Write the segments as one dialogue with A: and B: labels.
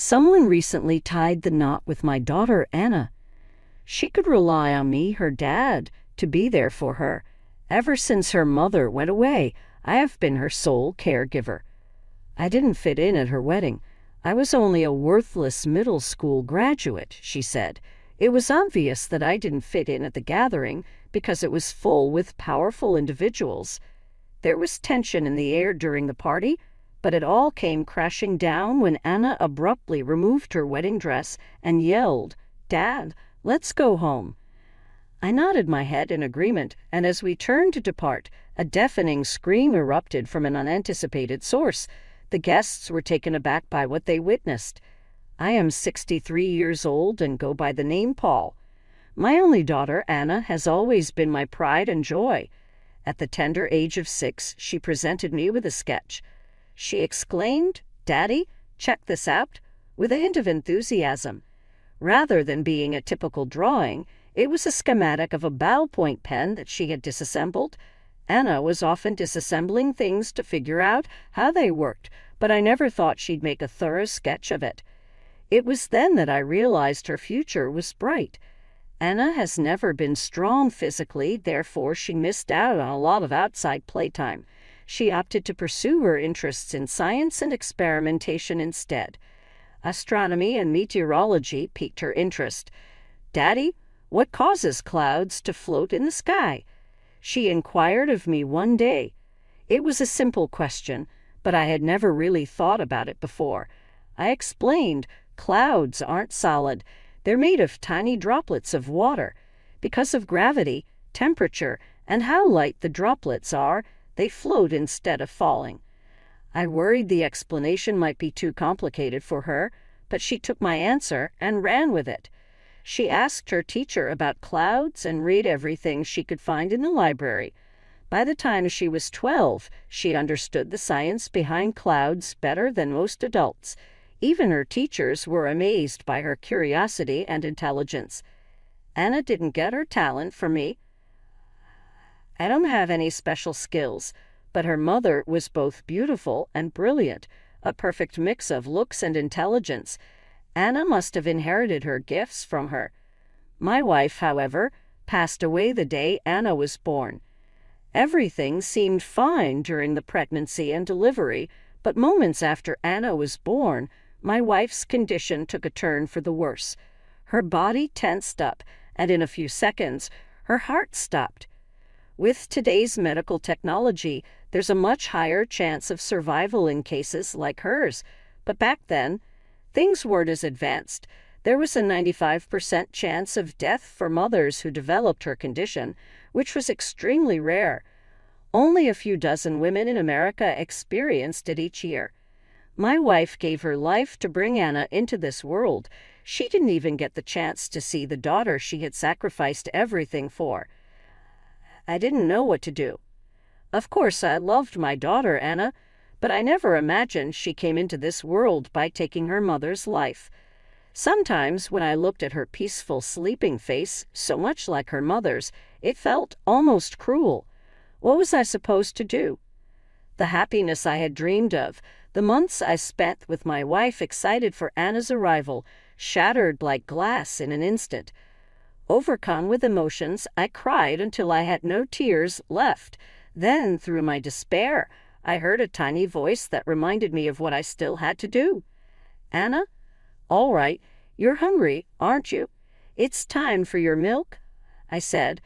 A: Someone recently tied the knot with my daughter, Anna. She could rely on me, her dad, to be there for her. Ever since her mother went away, I have been her sole caregiver. I didn't fit in at her wedding. I was only a worthless middle school graduate, she said. It was obvious that I didn't fit in at the gathering because it was full with powerful individuals. There was tension in the air during the party, but it all came crashing down when Anna abruptly removed her wedding dress and yelled, "Dad, let's go home." I nodded my head in agreement, and as we turned to depart, a deafening scream erupted from an unanticipated source. The guests were taken aback by what they witnessed. I am 63 years old and go by the name Paul. My only daughter, Anna, has always been my pride and joy. At the tender age of 6, she presented me with a sketch. She exclaimed, "Daddy, check this out," with a hint of enthusiasm. Rather than being a typical drawing, it was a schematic of a ballpoint pen that she had disassembled. Anna was often disassembling things to figure out how they worked, but I never thought she'd make a thorough sketch of it. It was then that I realized her future was bright. Anna has never been strong physically, therefore she missed out on a lot of outside playtime. She opted to pursue her interests in science and experimentation instead. Astronomy and meteorology piqued her interest. "Daddy, what causes clouds to float in the sky?" she inquired of me one day. It was a simple question, but I had never really thought about it before. I explained, clouds aren't solid. They're made of tiny droplets of water. Because of gravity, temperature, and how light the droplets are, they float instead of falling. I worried the explanation might be too complicated for her, but she took my answer and ran with it. She asked her teacher about clouds and read everything she could find in the library. By the time she was 12, she understood the science behind clouds better than most adults. Even her teachers were amazed by her curiosity and intelligence. Anna didn't get her talent from me. I don't have any special skills, but her mother was both beautiful and brilliant, a perfect mix of looks and intelligence. Anna must have inherited her gifts from her. My wife, however, passed away the day Anna was born. Everything seemed fine during the pregnancy and delivery, but moments after Anna was born, my wife's condition took a turn for the worse. Her body tensed up, and in a few seconds, her heart stopped. With today's medical technology, there's a much higher chance of survival in cases like hers, but back then, things weren't as advanced. There was a 95% chance of death for mothers who developed her condition, which was extremely rare. Only a few dozen women in America experienced it each year. My wife gave her life to bring Anna into this world. She didn't even get the chance to see the daughter she had sacrificed everything for. I didn't know what to do. Of course, I loved my daughter, Anna, but I never imagined she came into this world by taking her mother's life. Sometimes, when I looked at her peaceful sleeping face, so much like her mother's, it felt almost cruel. What was I supposed to do? The happiness I had dreamed of, the months I spent with my wife excited for Anna's arrival, shattered like glass in an instant. Overcome with emotions, I cried until I had no tears left. Then, through my despair, I heard a tiny voice that reminded me of what I still had to do. "Anna? All right, you're hungry, aren't you? It's time for your milk," I said.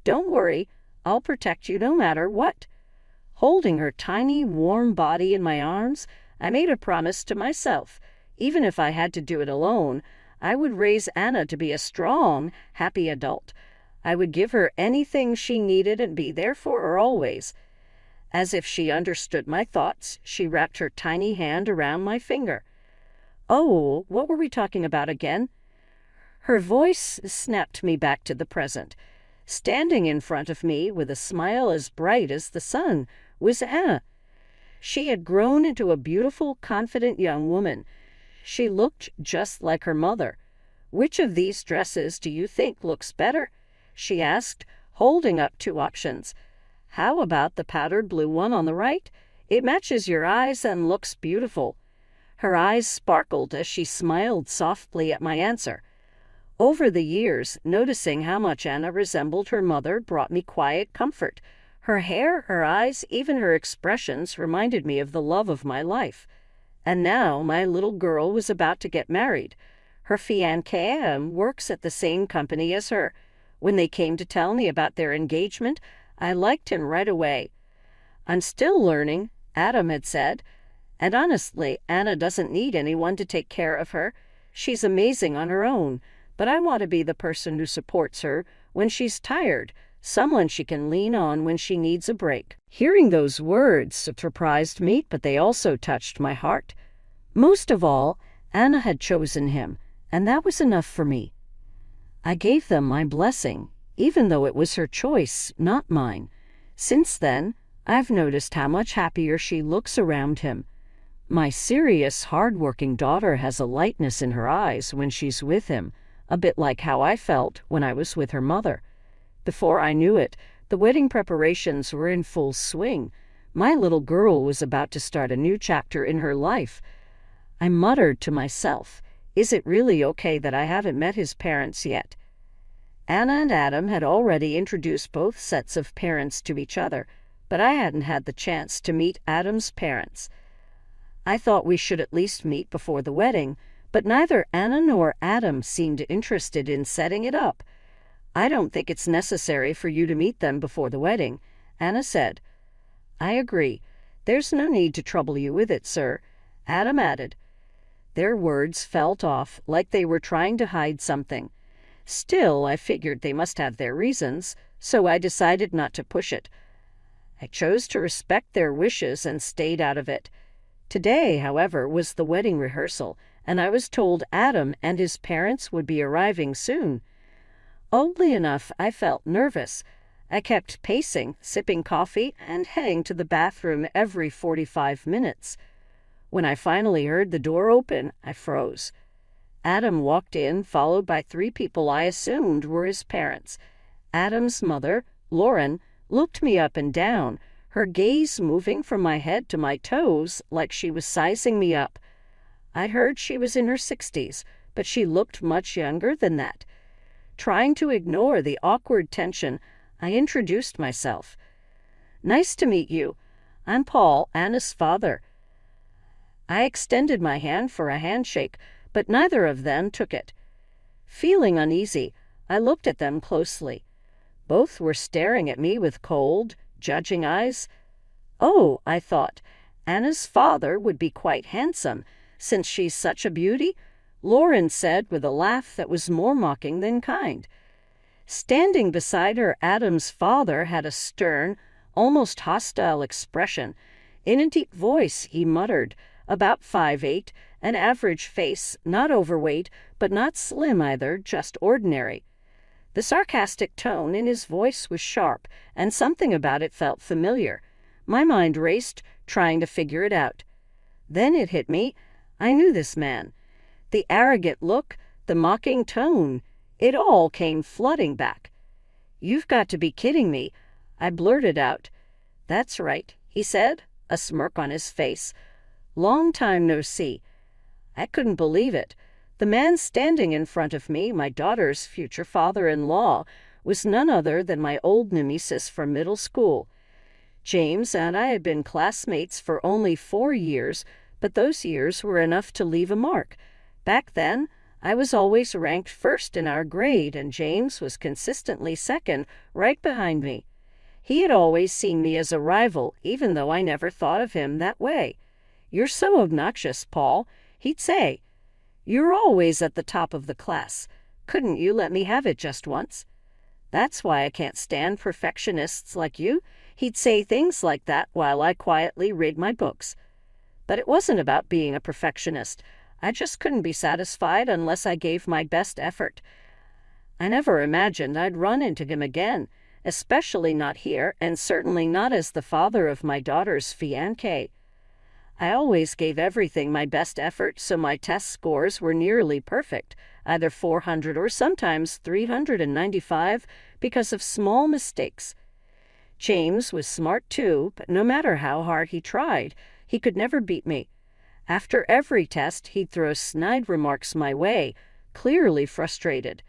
A: "Don't worry, I'll protect you no matter what." Holding her tiny, warm body in my arms, I made a promise to myself. Even if I had to do it alone, I would raise Anna to be a strong, happy adult. I would give her anything she needed and be there for her always. As if she understood my thoughts, she wrapped her tiny hand around my finger. "Oh, what were we talking about again?" Her voice snapped me back to the present. Standing in front of me, with a smile as bright as the sun, was Anna. She had grown into a beautiful, confident young woman. She looked just like her mother. "Which of these dresses do you think looks better?" she asked, holding up 2 options. "How about the powdered blue one on the right? It matches your eyes and looks beautiful." Her eyes sparkled as she smiled softly at my answer. Over the years, noticing how much Anna resembled her mother brought me quiet comfort. Her hair, her eyes, even her expressions reminded me of the love of my life. And now my little girl was about to get married. Her fiancé works at the same company as her. When they came to tell me about their engagement, I liked him right away. "I'm still learning," Adam had said. "And honestly, Anna doesn't need anyone to take care of her. She's amazing on her own, but I want to be the person who supports her when she's tired, someone she can lean on when she needs a break." Hearing those words surprised me, but they also touched my heart. Most of all, Anna had chosen him, and that was enough for me. I gave them my blessing, even though it was her choice, not mine. Since then, I've noticed how much happier she looks around him. My serious, hard-working daughter has a lightness in her eyes when she's with him, a bit like how I felt when I was with her mother. Before I knew it, the wedding preparations were in full swing. My little girl was about to start a new chapter in her life. I muttered to myself, "Is it really okay that I haven't met his parents yet?" Anna and Adam had already introduced both sets of parents to each other, but I hadn't had the chance to meet Adam's parents. I thought we should at least meet before the wedding, but neither Anna nor Adam seemed interested in setting it up. "I don't think it's necessary for you to meet them before the wedding," Anna said. "I agree. There's no need to trouble you with it, sir," Adam added. Their words felt off like they were trying to hide something. Still, I figured they must have their reasons, so I decided not to push it. I chose to respect their wishes and stayed out of it. Today, however, was the wedding rehearsal, and I was told Adam and his parents would be arriving soon. Oddly enough, I felt nervous. I kept pacing, sipping coffee, and heading to the bathroom every 45 minutes. When I finally heard the door open, I froze. Adam walked in, followed by 3 people I assumed were his parents. Adam's mother, Lauren, looked me up and down, her gaze moving from my head to my toes like she was sizing me up. I heard she was in her 60s, but she looked much younger than that. Trying to ignore the awkward tension, I introduced myself. "Nice to meet you. I'm Paul, Anna's father." I extended my hand for a handshake, but neither of them took it. Feeling uneasy, I looked at them closely. Both were staring at me with cold, judging eyes. Oh, I thought, Anna's father would be quite handsome, since she's such a beauty, Lauren said with a laugh that was more mocking than kind. Standing beside her, Adam's father had a stern, almost hostile expression. In a deep voice, he muttered, about 5'8", an average face, not overweight, but not slim either, just ordinary. The sarcastic tone in his voice was sharp, and something about it felt familiar. My mind raced, trying to figure it out. Then it hit me. I knew this man. The arrogant look, the mocking tone, it all came flooding back. "You've got to be kidding me," I blurted out. "That's right," he said, a smirk on his face. "Long time no see." I couldn't believe it. The man standing in front of me, my daughter's future father-in-law, was none other than my old nemesis from middle school. James and I had been classmates for only 4 years, but those years were enough to leave a mark. Back then, I was always ranked first in our grade, and James was consistently second, right behind me. He had always seen me as a rival, even though I never thought of him that way. "You're so obnoxious, Paul," he'd say. "You're always at the top of the class. Couldn't you let me have it just once?" "That's why I can't stand perfectionists like you." He'd say things like that while I quietly read my books. But it wasn't about being a perfectionist. I just couldn't be satisfied unless I gave my best effort. I never imagined I'd run into him again, especially not here, and certainly not as the father of my daughter's fiancé. I always gave everything my best effort, so my test scores were nearly perfect, either 400 or sometimes 395, because of small mistakes. James was smart too, but no matter how hard he tried, he could never beat me. After every test, he'd throw snide remarks my way, clearly frustrated.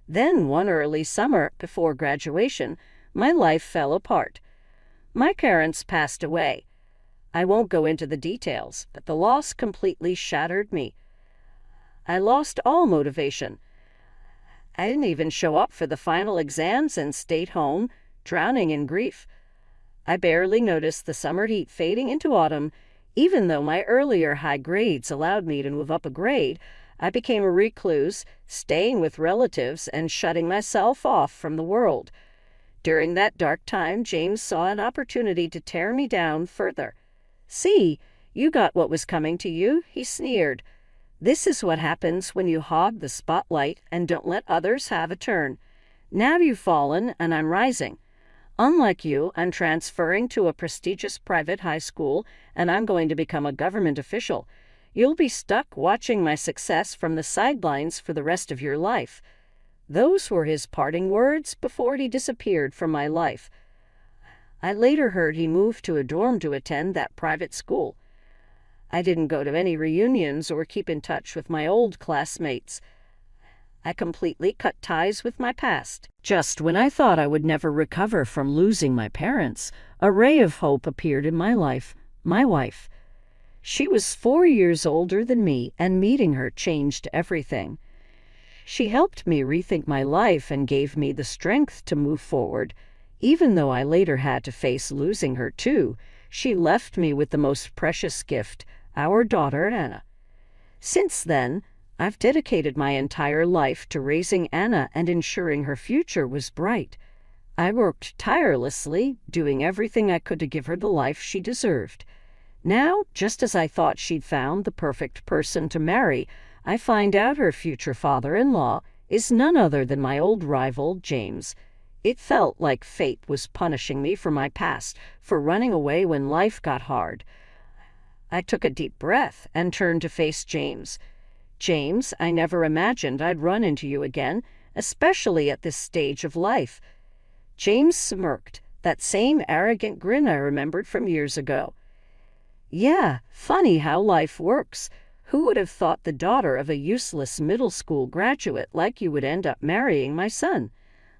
A: Then, one early summer before graduation, my life fell apart. My parents passed away. I won't go into the details, but the loss completely shattered me. I lost all motivation. I didn't even show up for the final exams and stayed home, drowning in grief. I barely noticed the summer heat fading into autumn. Even though my earlier high grades allowed me to move up a grade, I became a recluse, staying with relatives and shutting myself off from the world. During that dark time, James saw an opportunity to tear me down further. "See, you got what was coming to you," he sneered. "This is what happens when you hog the spotlight and don't let others have a turn. Now you've fallen, and I'm rising. Unlike you, I'm transferring to a prestigious private high school, and I'm going to become a government official. You'll be stuck watching my success from the sidelines for the rest of your life." Those were his parting words before he disappeared from my life. I later heard he moved to a dorm to attend that private school. I didn't go to any reunions or keep in touch with my old classmates. I completely cut ties with my past. Just when I thought I would never recover from losing my parents, a ray of hope appeared in my life, my wife. She was 4 years older than me, and meeting her changed everything. She helped me rethink my life and gave me the strength to move forward. Even though I later had to face losing her too, she left me with the most precious gift, our daughter Anna. Since then, I've dedicated my entire life to raising Anna and ensuring her future was bright. I worked tirelessly, doing everything I could to give her the life she deserved. Now, just as I thought she'd found the perfect person to marry, I find out her future father-in-law is none other than my old rival, James. It felt like fate was punishing me for my past, for running away when life got hard. I took a deep breath and turned to face James. "James, I never imagined I'd run into you again, especially at this stage of life." James smirked, that same arrogant grin I remembered from years ago. "Yeah, funny how life works. Who would have thought the daughter of a useless middle school graduate like you would end up marrying my son?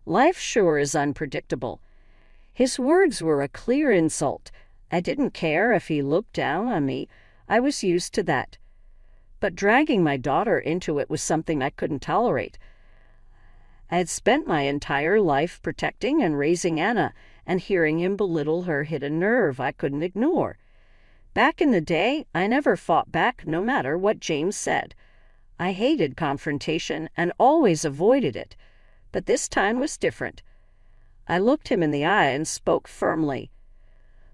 A: Life sure is unpredictable." His words were a clear insult. I didn't care if he looked down on me. I was used to that. But dragging my daughter into it was something I couldn't tolerate. I had spent my entire life protecting and raising Anna, and hearing him belittle her hit a nerve I couldn't ignore. Back in the day, I never fought back no matter what James said. I hated confrontation and always avoided it, but this time was different. I looked him in the eye and spoke firmly.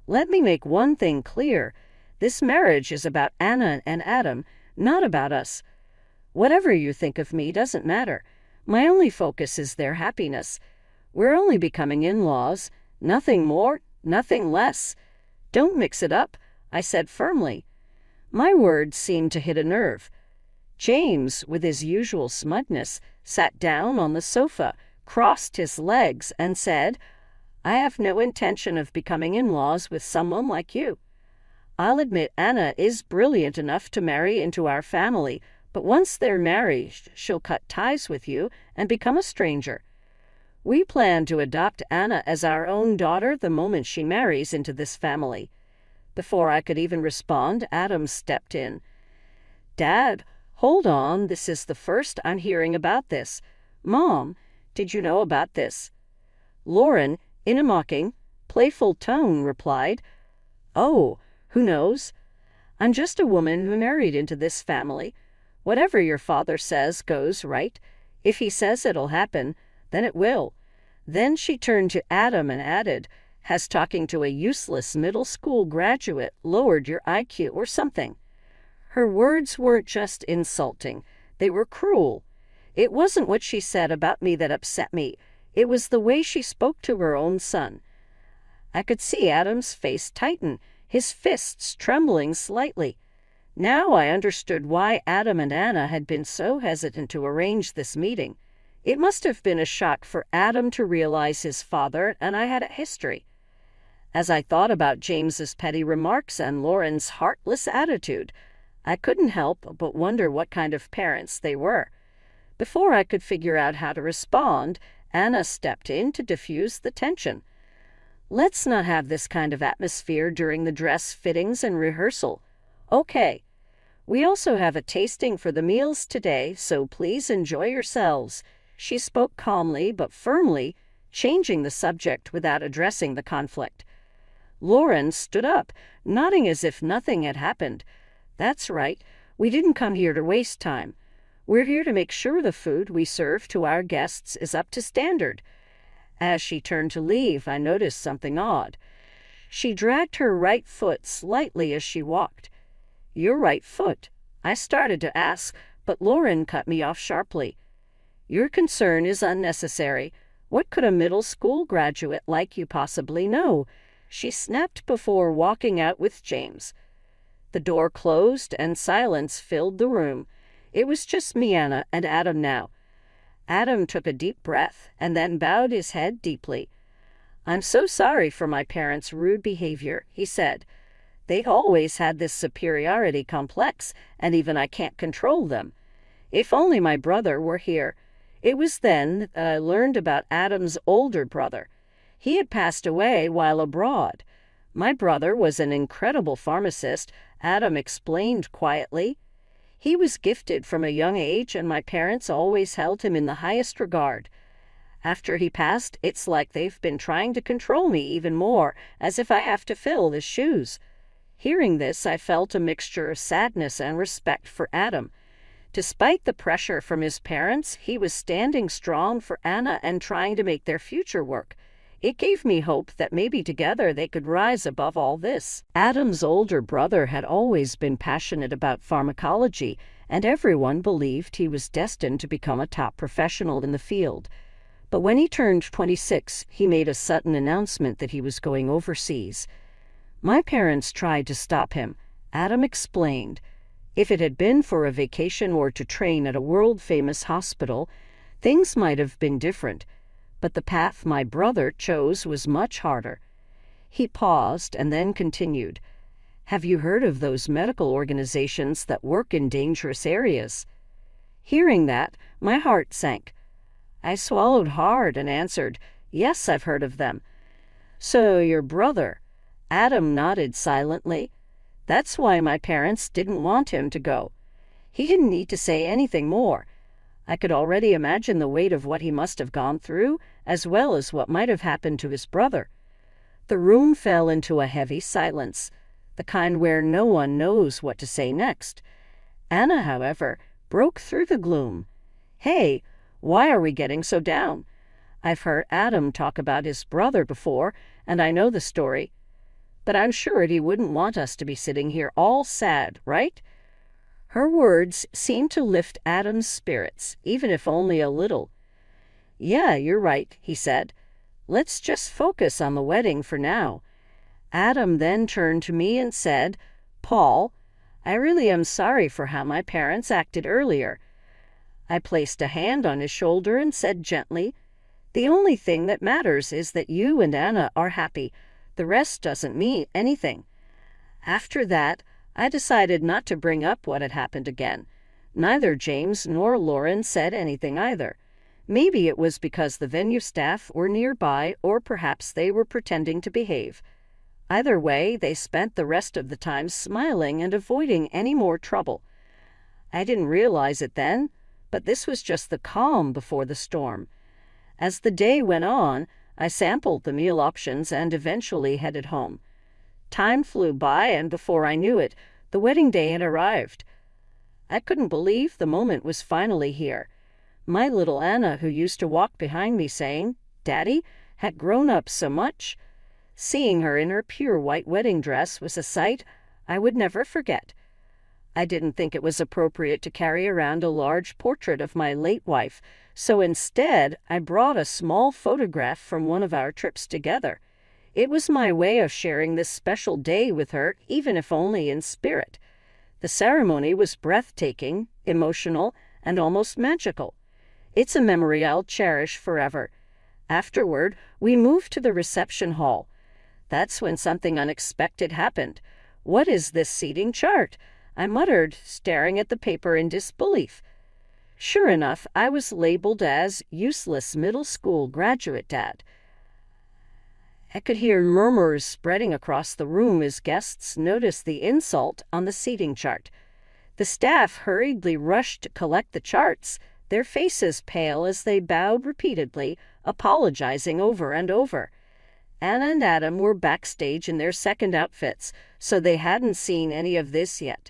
A: "Let me make one thing clear. This marriage is about Anna and Adam, not about us. Whatever you think of me doesn't matter. My only focus is their happiness. We're only becoming in-laws, nothing more, nothing less. Don't mix it up," I said firmly. My words seemed to hit a nerve. James, with his usual smugness, sat down on the sofa, crossed his legs, and said, "I have no intention of becoming in-laws with someone like you. I'll admit Anna is brilliant enough to marry into our family, but once they're married, she'll cut ties with you and become a stranger. We plan to adopt Anna as our own daughter the moment she marries into this family." Before I could even respond, Adam stepped in. "Dad, hold on, this is the first I'm hearing about this. Mom, did you know about this?" Lauren, in a mocking, playful tone, replied, "Oh, who knows? I'm just a woman who married into this family. Whatever your father says goes, right? If he says it'll happen, then it will." Then she turned to Adam and added, "Has talking to a useless middle school graduate lowered your IQ or something?" Her words weren't just insulting. They were cruel. It wasn't what she said about me that upset me. It was the way she spoke to her own son. I could see Adam's face tighten, his fists trembling slightly. Now I understood why Adam and Anna had been so hesitant to arrange this meeting. It must have been a shock for Adam to realize his father and I had a history. As I thought about James's petty remarks and Lauren's heartless attitude, I couldn't help but wonder what kind of parents they were. Before I could figure out how to respond, Anna stepped in to diffuse the tension. "Let's not have this kind of atmosphere during the dress fittings and rehearsal. Okay. We also have a tasting for the meals today, so please enjoy yourselves." She spoke calmly but firmly, changing the subject without addressing the conflict. Lauren stood up, nodding as if nothing had happened. "That's right. We didn't come here to waste time. We're here to make sure the food we serve to our guests is up to standard." As she turned to leave, I noticed something odd. She dragged her right foot slightly as she walked. "Your right foot?" I started to ask, but Lauren cut me off sharply. "Your concern is unnecessary. What could a middle school graduate like you possibly know?" she snapped before walking out with James. The door closed and silence filled the room. It was just me, Anna, and Adam now. Adam took a deep breath and then bowed his head deeply. "I'm so sorry for my parents' rude behavior," he said. "They always had this superiority complex, and even I can't control them. If only my brother were here." It was then that I learned about Adam's older brother. He had passed away while abroad. "My brother was an incredible pharmacist," Adam explained quietly. "He was gifted from a young age, and my parents always held him in the highest regard. After he passed, it's like they've been trying to control me even more, as if I have to fill his shoes." Hearing this, I felt a mixture of sadness and respect for Adam. Despite the pressure from his parents, he was standing strong for Anna and trying to make their future work. It gave me hope that maybe together they could rise above all this. Adam's older brother had always been passionate about pharmacology, and everyone believed he was destined to become a top professional in the field. But when he turned 26, he made a sudden announcement that he was going overseas. "My parents tried to stop him," Adam explained. "If it had been for a vacation or to train at a world-famous hospital, things might have been different. But the path my brother chose was much harder." He paused and then continued. "Have you heard of those medical organizations that work in dangerous areas?" Hearing that, my heart sank. I swallowed hard and answered, "Yes, I've heard of them." "So your brother—" Adam nodded silently. "That's why my parents didn't want him to go." He didn't need to say anything more. I could already imagine the weight of what he must have gone through, as well as what might have happened to his brother. The room fell into a heavy silence, the kind where no one knows what to say next. Anna, however, broke through the gloom. "Hey, why are we getting so down? I've heard Adam talk about his brother before, and I know the story. But I'm sure he wouldn't want us to be sitting here all sad, right?" Her words seemed to lift Adam's spirits, even if only a little. "Yeah, you're right," he said. "Let's just focus on the wedding for now." Adam then turned to me and said, "Paul, I really am sorry for how my parents acted earlier." I placed a hand on his shoulder and said gently, "The only thing that matters is that you and Anna are happy. The rest doesn't mean anything." After that, I decided not to bring up what had happened again. Neither James nor Lauren said anything either. Maybe it was because the venue staff were nearby, or perhaps they were pretending to behave. Either way, they spent the rest of the time smiling and avoiding any more trouble. I didn't realize it then, but this was just the calm before the storm. As the day went on, I sampled the meal options and eventually headed home. Time flew by, and before I knew it, the wedding day had arrived. I couldn't believe the moment was finally here. My little Anna, who used to walk behind me saying, "Daddy," had grown up so much. Seeing her in her pure white wedding dress was a sight I would never forget. I didn't think it was appropriate to carry around a large portrait of my late wife, so instead I brought a small photograph from one of our trips together. It was my way of sharing this special day with her, even if only in spirit. The ceremony was breathtaking, emotional, and almost magical. It's a memory I'll cherish forever. Afterward, we moved to the reception hall. That's when something unexpected happened. "What is this seating chart?" I muttered, staring at the paper in disbelief. Sure enough, I was labeled as useless middle school graduate dad. I could hear murmurs spreading across the room as guests noticed the insult on the seating chart. The staff hurriedly rushed to collect the charts, their faces pale as they bowed repeatedly, apologizing over and over. Anna and Adam were backstage in their second outfits, so they hadn't seen any of this yet.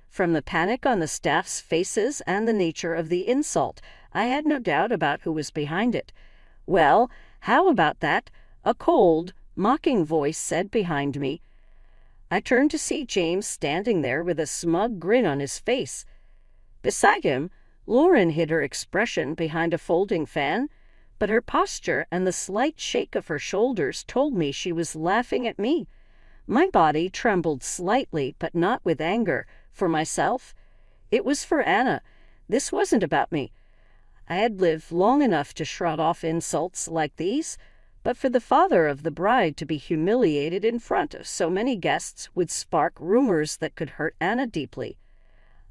A: From the panic on the staff's faces and the nature of the insult, I had no doubt about who was behind it. "Well, how about that?" a cold, mocking voice said behind me. I turned to see James standing there with a smug grin on his face. Beside him, Lauren hid her expression behind a folding fan, but her posture and the slight shake of her shoulders told me she was laughing at me. My body trembled slightly, but not with anger. For myself, it was for Anna. This wasn't about me. I had lived long enough to shrug off insults like these, but for the father of the bride to be humiliated in front of so many guests would spark rumors that could hurt Anna deeply.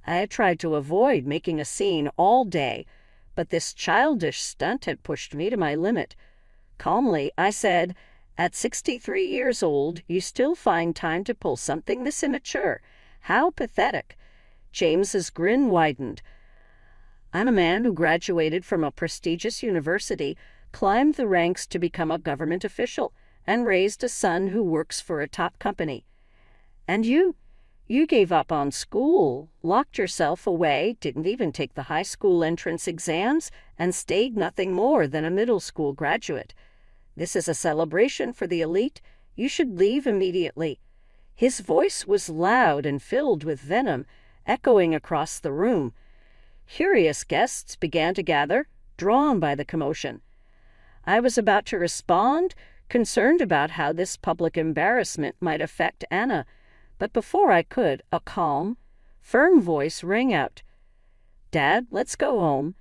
A: I had tried to avoid making a scene all day, but this childish stunt had pushed me to my limit. Calmly, I said, "At 63 years old, you still find time to pull something this immature. How pathetic." James's grin widened. "I'm a man who graduated from a prestigious university, climbed the ranks to become a government official, and raised a son who works for a top company. And you gave up on school, locked yourself away, didn't even take the high school entrance exams, and stayed nothing more than a middle school graduate. This is a celebration for the elite. You should leave immediately." His voice was loud and filled with venom, echoing across the room. Curious guests began to gather, drawn by the commotion. I was about to respond, concerned about how this public embarrassment might affect Anna, but before I could, a calm, firm voice rang out. "Dad, let's go home."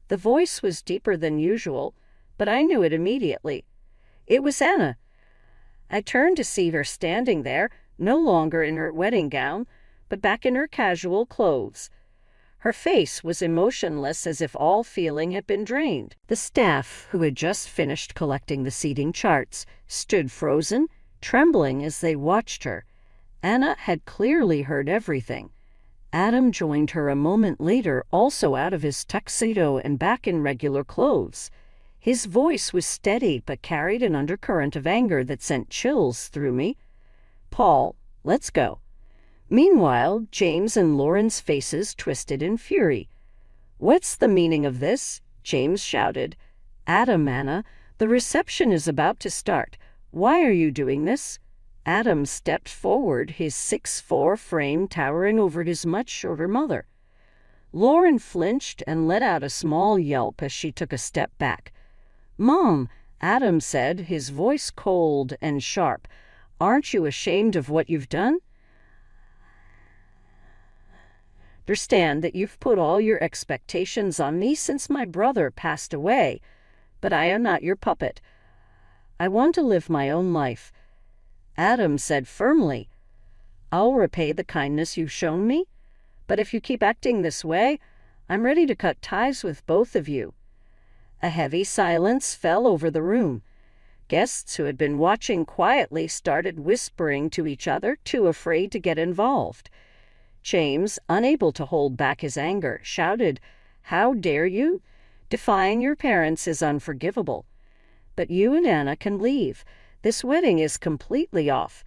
A: The voice was deeper than usual, but I knew it immediately. It was Anna. I turned to see her standing there, no longer in her wedding gown, but back in her casual clothes. Her face was emotionless, as if all feeling had been drained. The staff, who had just finished collecting the seating charts, stood frozen, trembling as they watched her. Anna had clearly heard everything. Adam joined her a moment later, also out of his tuxedo and back in regular clothes. His voice was steady but carried an undercurrent of anger that sent chills through me. "Paul, let's go." Meanwhile, James and Lauren's faces twisted in fury. "What's the meaning of this?" James shouted. "Adam, Anna, the reception is about to start. Why are you doing this?" Adam stepped forward, his 6'4" frame towering over his much shorter mother. Lauren flinched and let out a small yelp as she took a step back. "Mom," Adam said, his voice cold and sharp, "aren't you ashamed of what you've done? Understand that you've put all your expectations on me since my brother passed away, but I am not your puppet. I want to live my own life." Adam said firmly, "I'll repay the kindness you've shown me, but if you keep acting this way, I'm ready to cut ties with both of you." A heavy silence fell over the room. Guests who had been watching quietly started whispering to each other, too afraid to get involved. James, unable to hold back his anger, shouted, "How dare you? Defying your parents is unforgivable. But you and Anna can leave. This wedding is completely off."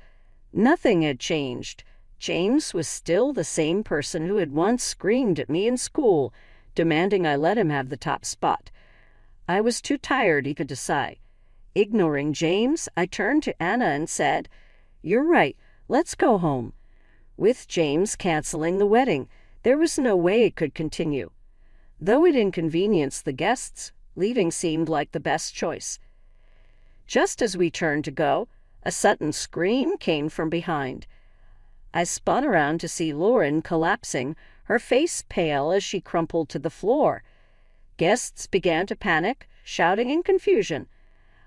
A: Nothing had changed. James was still the same person who had once screamed at me in school, demanding I let him have the top spot. I was too tired even to sigh. Ignoring James, I turned to Anna and said, "You're right, let's go home." With James canceling the wedding, there was no way it could continue. Though it inconvenienced the guests, leaving seemed like the best choice. Just as we turned to go, a sudden scream came from behind. I spun around to see Lauren collapsing, her face pale as she crumpled to the floor. Guests began to panic, shouting in confusion.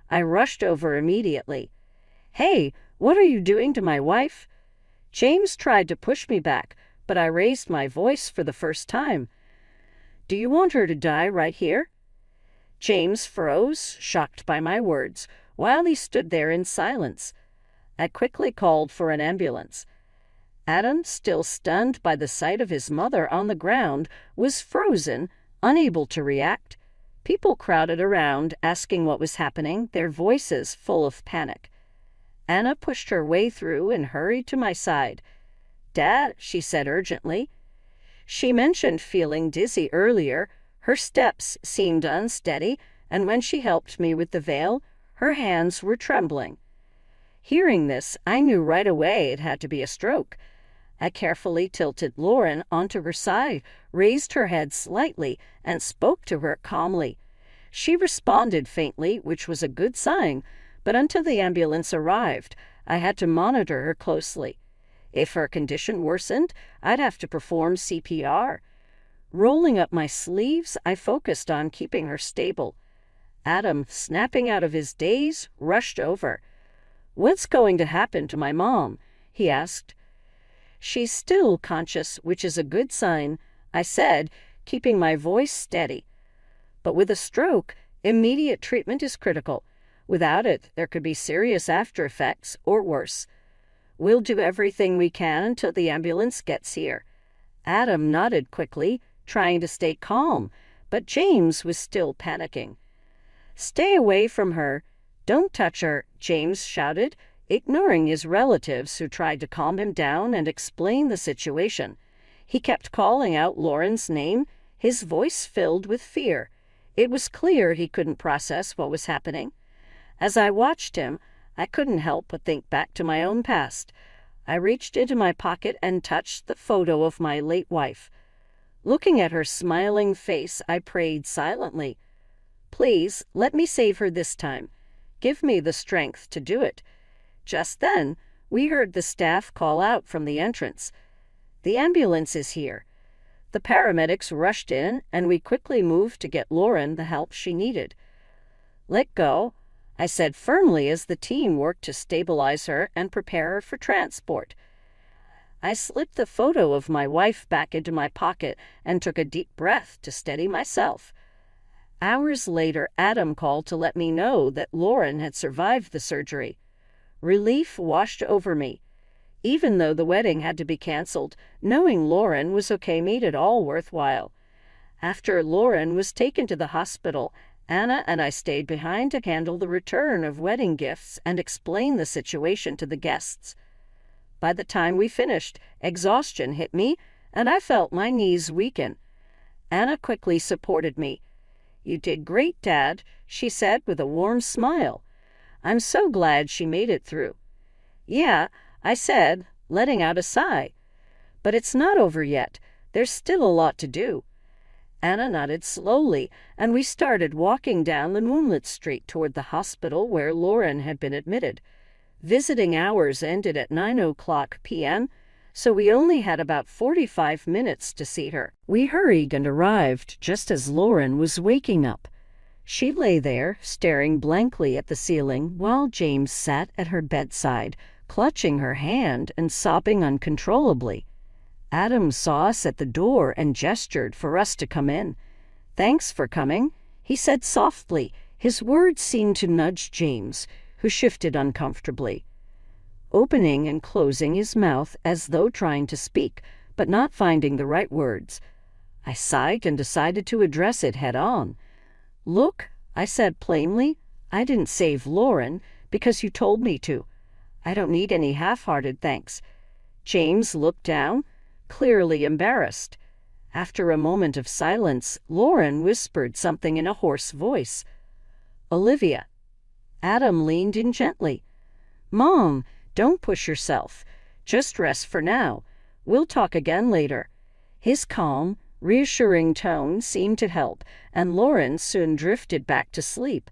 A: I rushed over immediately. "Hey, what are you doing to my wife?" James tried to push me back, but I raised my voice for the first time. "Do you want her to die right here?" James froze, shocked by my words, while he stood there in silence. I quickly called for an ambulance. Adam, still stunned by the sight of his mother on the ground, was frozen, unable to react. People crowded around, asking what was happening, their voices full of panic. Anna pushed her way through and hurried to my side. "Dad," she said urgently. She mentioned feeling dizzy earlier. Her steps seemed unsteady, and when she helped me with the veil, her hands were trembling. Hearing this, I knew right away it had to be a stroke. I carefully tilted Lauren onto her side, raised her head slightly, and spoke to her calmly. She responded faintly, which was a good sign, but until the ambulance arrived, I had to monitor her closely. If her condition worsened, I'd have to perform CPR. Rolling up my sleeves, I focused on keeping her stable. Adam, snapping out of his daze, rushed over. "What's going to happen to my mom?" he asked. "She's still conscious, which is a good sign," I said, keeping my voice steady. "But with a stroke, immediate treatment is critical. Without it, there could be serious after effects or worse. We'll do everything we can until the ambulance gets here." Adam nodded quickly, trying to stay calm, but James was still panicking. "Stay away from her. Don't touch her," James shouted, ignoring his relatives who tried to calm him down and explain the situation. He kept calling out Lauren's name, his voice filled with fear. It was clear he couldn't process what was happening. As I watched him, I couldn't help but think back to my own past. I reached into my pocket and touched the photo of my late wife. Looking at her smiling face, I prayed silently. "Please, let me save her this time. Give me the strength to do it." Just then, we heard the staff call out from the entrance. "The ambulance is here." The paramedics rushed in, and we quickly moved to get Lauren the help she needed. "Let go," I said firmly as the team worked to stabilize her and prepare her for transport. I slipped the photo of my wife back into my pocket and took a deep breath to steady myself. Hours later, Adam called to let me know that Lauren had survived the surgery. Relief washed over me. Even though the wedding had to be canceled, knowing Lauren was okay made it all worthwhile. After Lauren was taken to the hospital, Anna and I stayed behind to handle the return of wedding gifts and explain the situation to the guests. By the time we finished, exhaustion hit me, and I felt my knees weaken. Anna quickly supported me. "You did great, Dad," she said with a warm smile. "I'm so glad she made it through." "Yeah," I said, letting out a sigh. "But it's not over yet. There's still a lot to do." Anna nodded slowly, and we started walking down the moonlit street toward the hospital where Lauren had been admitted. Visiting hours ended at 9:00 p.m., so we only had about 45 minutes to see her. We hurried and arrived just as Lauren was waking up. She lay there, staring blankly at the ceiling, while James sat at her bedside, clutching her hand and sobbing uncontrollably. Adam saw us at the door and gestured for us to come in. "Thanks for coming," he said softly. His words seemed to nudge James, who shifted uncomfortably, opening and closing his mouth as though trying to speak, but not finding the right words. I sighed and decided to address it head on. "Look," I said plainly, "I didn't save Lauren because you told me to. I don't need any half-hearted thanks." James looked down, clearly embarrassed. After a moment of silence, Lauren whispered something in a hoarse voice. "Olivia." Adam leaned in gently. "Mom, don't push yourself. Just rest for now. We'll talk again later." His calm, reassuring tone seemed to help, and Lauren soon drifted back to sleep.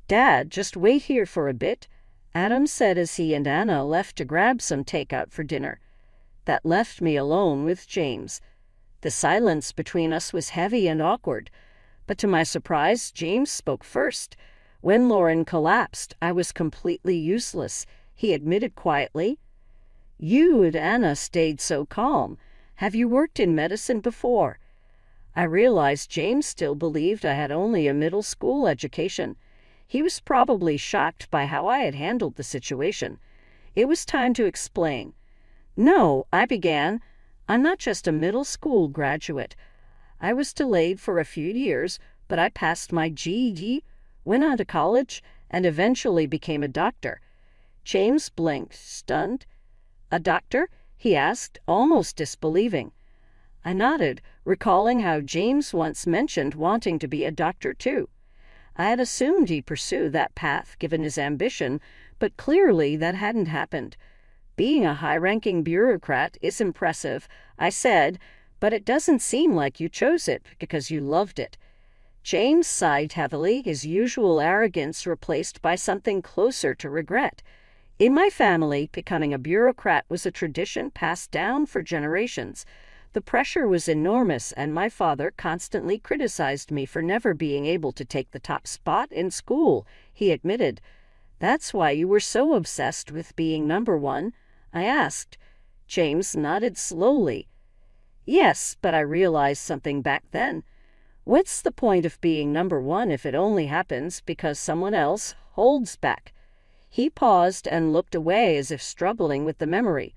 A: "Dad, just wait here for a bit," Adam said as he and Anna left to grab some takeout for dinner. That left me alone with James. The silence between us was heavy and awkward, but to my surprise, James spoke first. When Lauren collapsed, I was completely useless. He admitted quietly, "You and Anna stayed so calm. "Have you worked in medicine before?" I realized James still believed I had only a middle school education. He was probably shocked by how I had handled the situation. It was time to explain. "No," I began. "I'm not just a middle school graduate. I was delayed for a few years, but I passed my GED, went on to college, and eventually became a doctor." James blinked, stunned. "A doctor?" he asked, almost disbelieving. I nodded, recalling how James once mentioned wanting to be a doctor too. I had assumed he'd pursue that path given his ambition, but clearly that hadn't happened. "Being a high-ranking bureaucrat is impressive," I said, "but it doesn't seem like you chose it because you loved it." James sighed heavily, his usual arrogance replaced by something closer to regret. "In my family, becoming a bureaucrat was a tradition passed down for generations. The pressure was enormous, and my father constantly criticized me for never being able to take the top spot in school," he admitted. "That's why you were so obsessed with being number one?" I asked. James nodded slowly. "Yes, but I realized something back then. What's the point of being number one if it only happens because someone else holds back?" He paused and looked away as if struggling with the memory.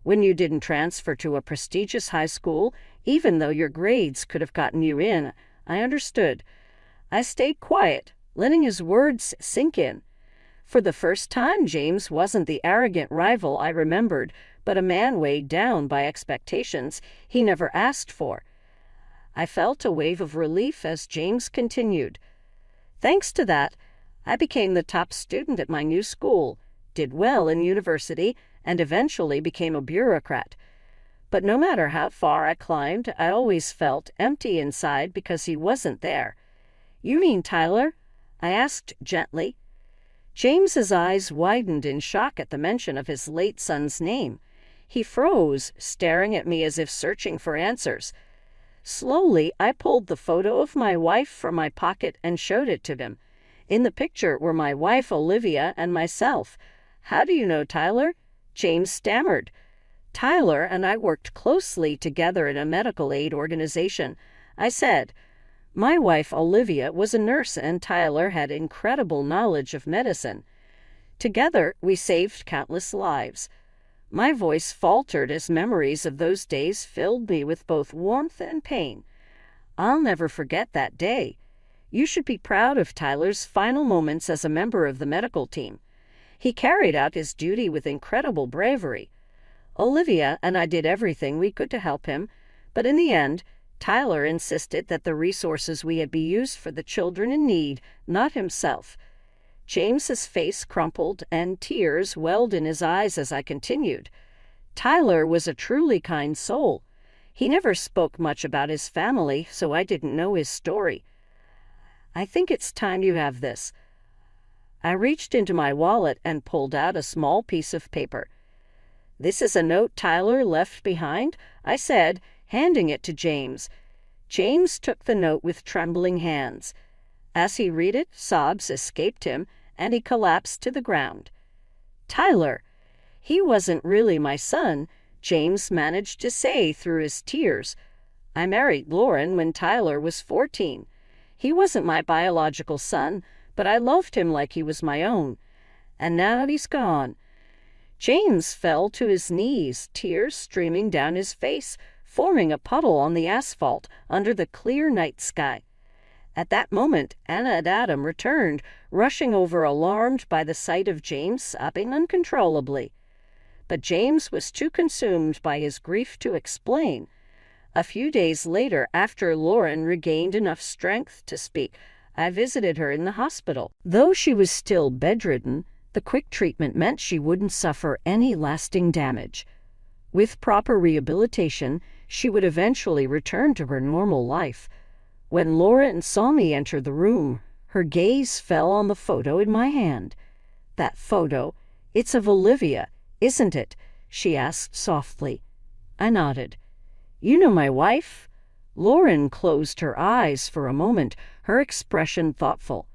A: "When you didn't transfer to a prestigious high school, even though your grades could have gotten you in." I understood. I stayed quiet, letting his words sink in. For the first time, James wasn't the arrogant rival I remembered, but a man weighed down by expectations he never asked for. I felt a wave of relief as James continued. "Thanks to that, I became the top student at my new school, did well in university, and eventually became a bureaucrat. But no matter how far I climbed, I always felt empty inside because he wasn't there." "You mean Tyler?" I asked gently. James's eyes widened in shock at the mention of his late son's name. He froze, staring at me as if searching for answers. Slowly, I pulled the photo of my wife from my pocket and showed it to him. In the picture were my wife, Olivia, and myself. "How do you know Tyler?" James stammered. "Tyler and I worked closely together in a medical aid organization," I said. "My wife, Olivia, was a nurse, and Tyler had incredible knowledge of medicine. Together, we saved countless lives." My voice faltered as memories of those days filled me with both warmth and pain. "I'll never forget that day. You should be proud of Tyler's final moments as a member of the medical team. He carried out his duty with incredible bravery. Olivia and I did everything we could to help him, but in the end, Tyler insisted that the resources we had be used for the children in need, not himself." James's face crumpled and tears welled in his eyes as I continued. "Tyler was a truly kind soul. He never spoke much about his family, so I didn't know his story. I think it's time you have this." I reached into my wallet and pulled out a small piece of paper. "This is a note Tyler left behind," I said, handing it to James. James took the note with trembling hands. As he read it, sobs escaped him, and he collapsed to the ground. "Tyler! He wasn't really my son," James managed to say through his tears. "I married Lauren when Tyler was 14. He wasn't my biological son, but I loved him like he was my own. And now he's gone." James fell to his knees, tears streaming down his face, forming a puddle on the asphalt under the clear night sky. At that moment, Anna and Adam returned, rushing over alarmed by the sight of James sobbing uncontrollably. But James was too consumed by his grief to explain. A few days later, after Lauren regained enough strength to speak, I visited her in the hospital. Though she was still bedridden, the quick treatment meant she wouldn't suffer any lasting damage. With proper rehabilitation, she would eventually return to her normal life. When Lauren saw me enter the room, her gaze fell on the photo in my hand. "That photo, it's of Olivia, isn't it?" she asked softly. I nodded. "You know my wife?" Lauren closed her eyes for a moment, her expression thoughtful.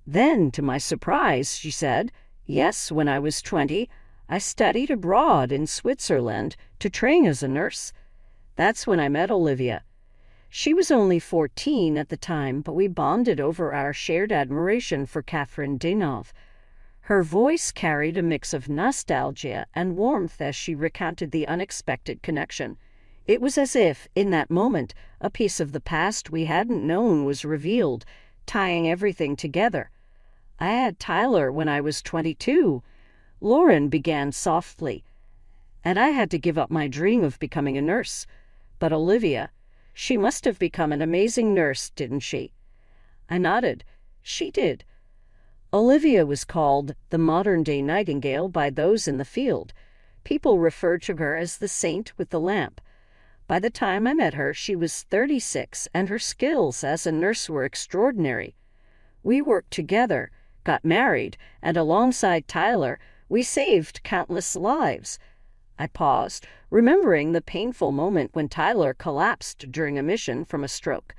A: Then, to my surprise, she said, "Yes, when I was 20, I studied abroad in Switzerland to train as a nurse." That's when I met Olivia. She was only 14 at the time, but we bonded over our shared admiration for Catherine Deneuve. Her voice carried a mix of nostalgia and warmth as she recounted the unexpected connection. It was as if, in that moment, a piece of the past we hadn't known was revealed, tying everything together. I had Tyler when I was 22, Lauren began softly, and I had to give up my dream of becoming a nurse. But Olivia, she must have become an amazing nurse, didn't she? I nodded. She did. Olivia was called the modern-day Nightingale by those in the field. People referred to her as the saint with the lamp. By the time I met her, she was 36, and her skills as a nurse were extraordinary. We worked together, got married, and alongside Tyler, we saved countless lives. I paused, remembering the painful moment when Tyler collapsed during a mission from a stroke.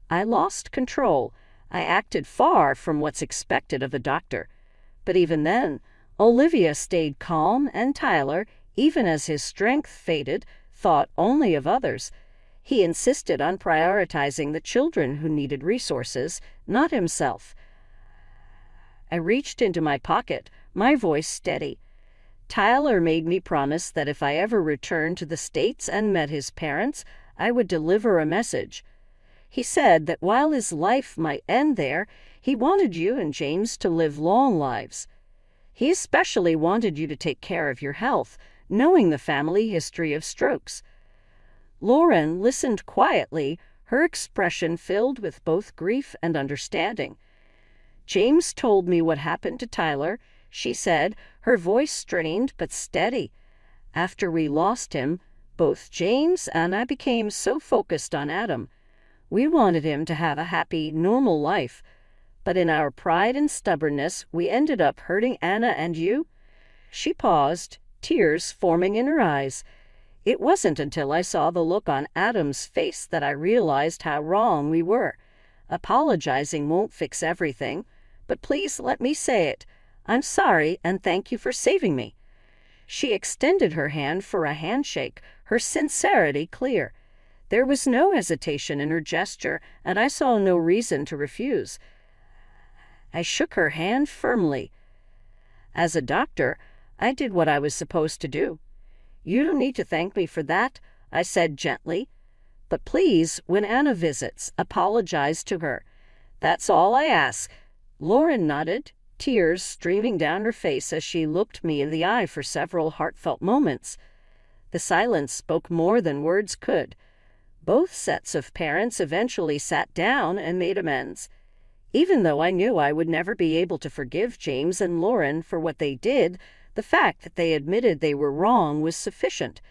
A: I lost control. I acted far from what's expected of a doctor. But even then, Olivia stayed calm, and Tyler, even as his strength faded, thought only of others. He insisted on prioritizing the children who needed resources, not himself. I reached into my pocket, my voice steady. Tyler made me promise that if I ever returned to the States and met his parents, I would deliver a message. He said that while his life might end there, he wanted you and James to live long lives. He especially wanted you to take care of your health, knowing the family history of strokes. Lauren listened quietly, her expression filled with both grief and understanding. James told me what happened to Tyler, she said, her voice strained but steady. After we lost him, both James and I became so focused on Adam. We wanted him to have a happy, normal life. But in our pride and stubbornness, we ended up hurting Anna and you. She paused, tears forming in her eyes. It wasn't until I saw the look on Adam's face that I realized how wrong we were. Apologizing won't fix everything, but please let me say it. I'm sorry, and thank you for saving me. She extended her hand for a handshake, her sincerity clear. There was no hesitation in her gesture, and I saw no reason to refuse. I shook her hand firmly. As a doctor, I did what I was supposed to do. You don't need to thank me for that, I said gently. But please, when Anna visits, apologize to her. That's all I ask. Lauren nodded, tears streaming down her face as she looked me in the eye for several heartfelt moments. The silence spoke more than words could. Both sets of parents eventually sat down and made amends. Even though I knew I would never be able to forgive James and Lauren for what they did, the fact that they admitted they were wrong was sufficient.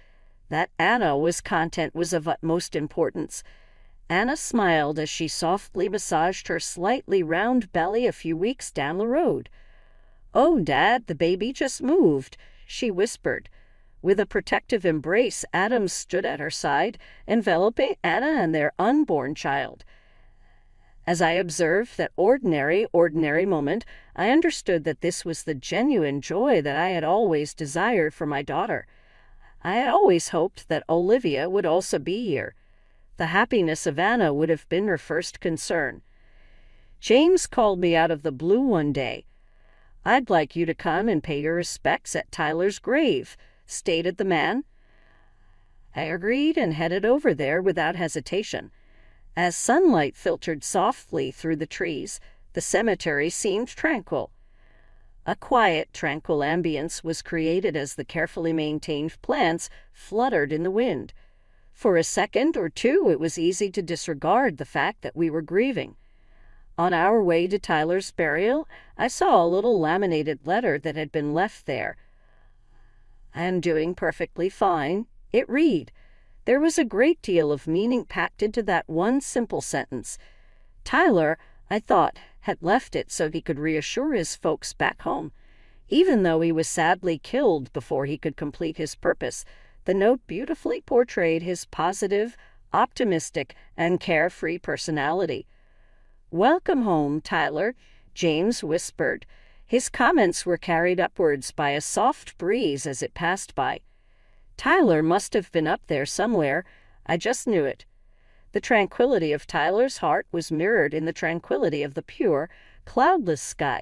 A: That Anna was content was of utmost importance. Anna smiled as she softly massaged her slightly round belly a few weeks down the road. "Oh, Dad, the baby just moved," she whispered. With a protective embrace, Adam stood at her side, enveloping Anna and their unborn child. As I observed that ordinary moment, I understood that this was the genuine joy that I had always desired for my daughter. I had always hoped that Olivia would also be here. The happiness of Anna would have been her first concern. James called me out of the blue one day. "I'd like you to come and pay your respects at Tyler's grave," stated the man. I agreed and headed over there without hesitation. As sunlight filtered softly through the trees, the cemetery seemed tranquil. A quiet, tranquil ambience was created as the carefully maintained plants fluttered in the wind. For a second or two, it was easy to disregard the fact that we were grieving. On our way to Tyler's burial, I saw a little laminated letter that had been left there. "I am doing perfectly fine," it read. There was a great deal of meaning packed into that one simple sentence. Tyler, I thought, had left it so he could reassure his folks back home. Even though he was sadly killed before he could complete his purpose, the note beautifully portrayed his positive, optimistic, and carefree personality. "Welcome home, Tyler," James whispered. His comments were carried upwards by a soft breeze as it passed by. Tyler must have been up there somewhere. I just knew it. The tranquility of Tyler's heart was mirrored in the tranquility of the pure, cloudless sky.